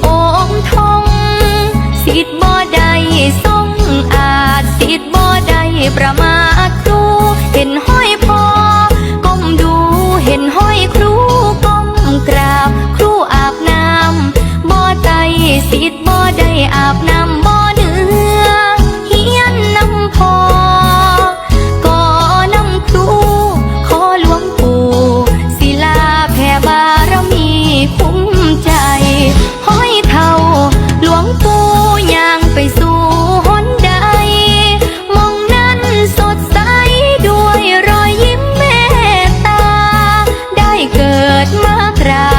องค์ทองสิทธิ์บ่ได้ทรงอาจสิทธิ์บ่ได้ประมาทครูเห็นห้อยพอก้มดูเห็นห้อยครูก้มกราบครูอาบน้ำบ่ใจสิทธิ์บ่ได้อาบน้ำบ่เนื้อเฮียนน้ำพอก่อนำครูขอหลวงปู่ศิลาแผ่บารมีคุ้มใจห้อยเท่าหลวงปู่ย่างไปสู่หนใดมองนั้นสดใสด้วยรอยยิ้มเมตตาได้เกิดมากรา